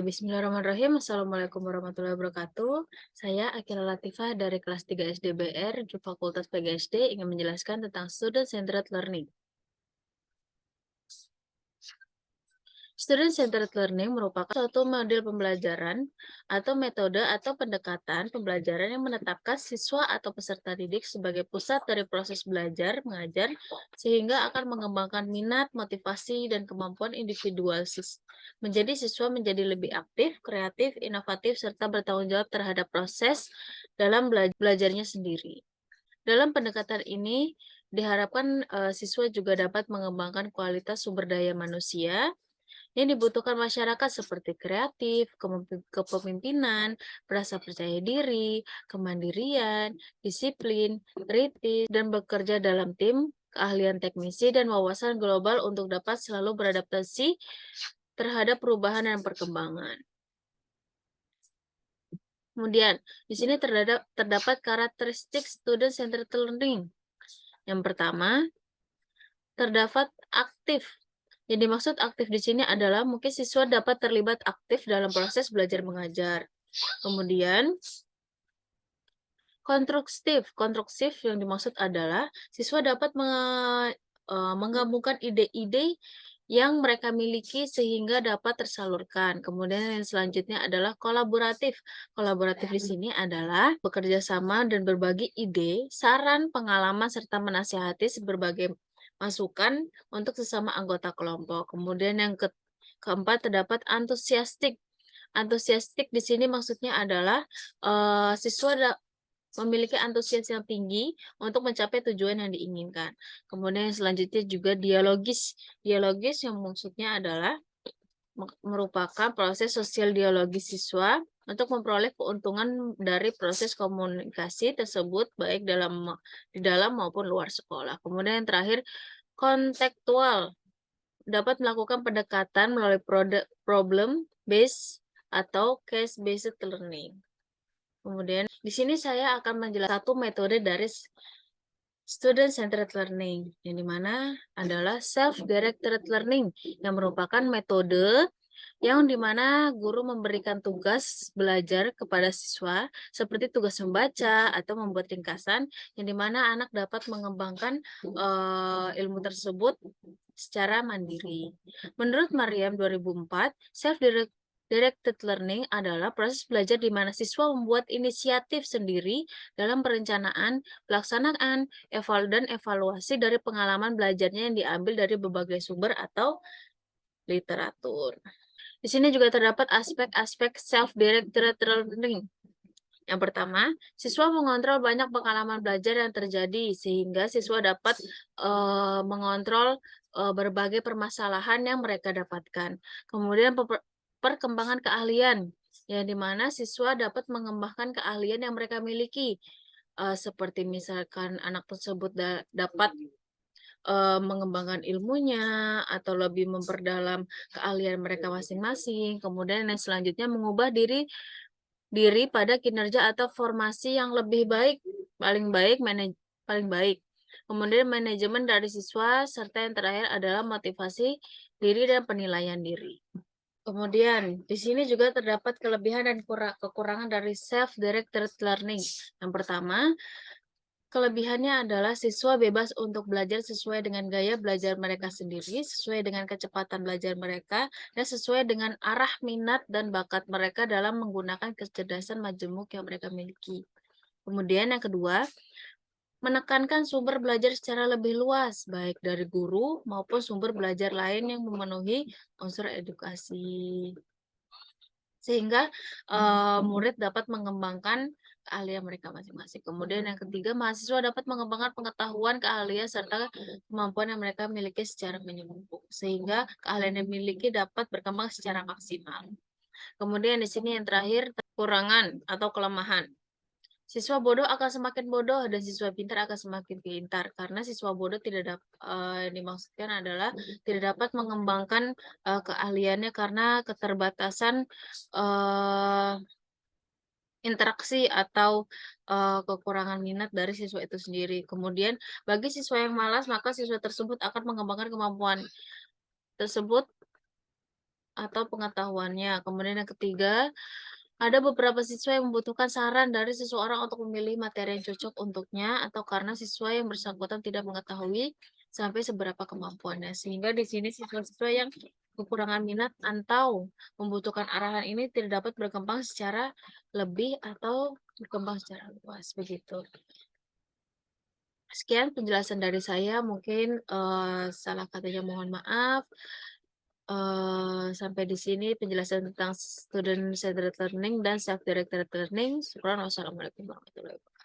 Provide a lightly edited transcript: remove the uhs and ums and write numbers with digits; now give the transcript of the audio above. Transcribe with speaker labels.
Speaker 1: Bismillahirrahmanirrahim. Assalamualaikum warahmatullahi wabarakatuh. Saya Akila Latifah dari kelas 3 SDBR, Fakultas PGSD, ingin menjelaskan tentang Student Centered Learning. Student Centered Learning merupakan suatu model pembelajaran atau metode atau pendekatan pembelajaran yang menetapkan siswa atau peserta didik sebagai pusat dari proses belajar mengajar sehingga akan mengembangkan minat, motivasi, dan kemampuan individual menjadi siswa menjadi lebih aktif, kreatif, inovatif, serta bertanggung jawab terhadap proses dalam belajarnya sendiri. Dalam pendekatan ini diharapkan siswa juga dapat mengembangkan kualitas sumber daya manusia yang dibutuhkan masyarakat seperti kreatif, kepemimpinan, rasa percaya diri, kemandirian, disiplin, kritis, dan bekerja dalam tim, keahlian teknisi, dan wawasan global untuk dapat selalu beradaptasi terhadap perubahan dan perkembangan. Kemudian, di sini terdapat karakteristik student-centered learning. Yang pertama, terdapat aktif. Yang dimaksud aktif di sini adalah mungkin siswa dapat terlibat aktif dalam proses belajar mengajar. Kemudian konstruktif. Konstruktif yang dimaksud adalah siswa dapat menggabungkan ide-ide yang mereka miliki sehingga dapat tersalurkan. Kemudian yang selanjutnya adalah kolaboratif. Kolaboratif di sini adalah bekerja sama dan berbagi ide, saran, pengalaman, serta menasihati berbagai masukan untuk sesama anggota kelompok. Kemudian yang keempat terdapat antusiastik. Antusiastik di sini maksudnya adalah siswa memiliki antusias yang tinggi untuk mencapai tujuan yang diinginkan. Kemudian yang selanjutnya juga dialogis. Dialogis yang maksudnya adalah merupakan proses sosial dialogis siswa untuk memperoleh keuntungan dari proses komunikasi tersebut baik di dalam maupun luar sekolah. Kemudian yang terakhir kontekstual, dapat melakukan pendekatan melalui problem based atau case based learning. Kemudian di sini saya akan menjelaskan satu metode dari student centered learning yang dimana adalah self-directed learning yang merupakan metode yang dimana guru memberikan tugas belajar kepada siswa seperti tugas membaca atau membuat ringkasan yang dimana anak dapat mengembangkan ilmu tersebut secara mandiri. Menurut Mariam 2004, self-directed learning adalah proses belajar di mana siswa membuat inisiatif sendiri dalam perencanaan, pelaksanaan, dan evaluasi dari pengalaman belajarnya yang diambil dari berbagai sumber atau literatur. Di sini juga terdapat aspek-aspek self-directed learning. Yang pertama, siswa mengontrol banyak pengalaman belajar yang terjadi sehingga siswa dapat mengontrol berbagai permasalahan yang mereka dapatkan. Kemudian perkembangan keahlian, yang dimana siswa dapat mengembangkan keahlian yang mereka miliki, seperti misalkan anak tersebut dapat mengembangkan ilmunya atau lebih memperdalam keahlian mereka masing-masing. Kemudian yang selanjutnya mengubah diri pada kinerja atau formasi yang lebih baik, paling baik. Kemudian manajemen dari siswa serta yang terakhir adalah motivasi diri dan penilaian diri. Kemudian di sini juga terdapat kelebihan dan kekurangan dari self-directed learning. Yang pertama, kelebihannya adalah siswa bebas untuk belajar sesuai dengan gaya belajar mereka sendiri, sesuai dengan kecepatan belajar mereka, dan sesuai dengan arah minat dan bakat mereka dalam menggunakan kecerdasan majemuk yang mereka miliki. Kemudian yang kedua, menekankan sumber belajar secara lebih luas, baik dari guru maupun sumber belajar lain yang memenuhi unsur edukasi. Sehingga murid dapat mengembangkan keahlian mereka masing-masing. Kemudian yang ketiga, mahasiswa dapat mengembangkan pengetahuan, keahlian, serta kemampuan yang mereka miliki secara menyeluruh, sehingga keahlian yang dimiliki dapat berkembang secara maksimal. Kemudian di sini yang terakhir, kekurangan atau kelemahan. Siswa bodoh akan semakin bodoh dan siswa pintar akan semakin pintar karena siswa bodoh dimaksudkan adalah tidak dapat mengembangkan keahliannya karena keterbatasan interaksi atau kekurangan minat dari siswa itu sendiri. Kemudian bagi siswa yang malas maka siswa tersebut akan mengembangkan kemampuan tersebut atau pengetahuannya. Kemudian yang ketiga, ada beberapa siswa yang membutuhkan saran dari seseorang untuk memilih materi yang cocok untuknya atau karena siswa yang bersangkutan tidak mengetahui sampai seberapa kemampuannya. Sehingga di sini siswa-siswa yang kekurangan minat atau membutuhkan arahan ini tidak dapat berkembang secara lebih atau berkembang secara luas, begitu. Sekian penjelasan dari saya, mungkin, salah katanya mohon maaf. Sampai di sini penjelasan tentang student centered learning dan self directed learning. Syukron, wassalamualaikum warahmatullahi wabarakatuh.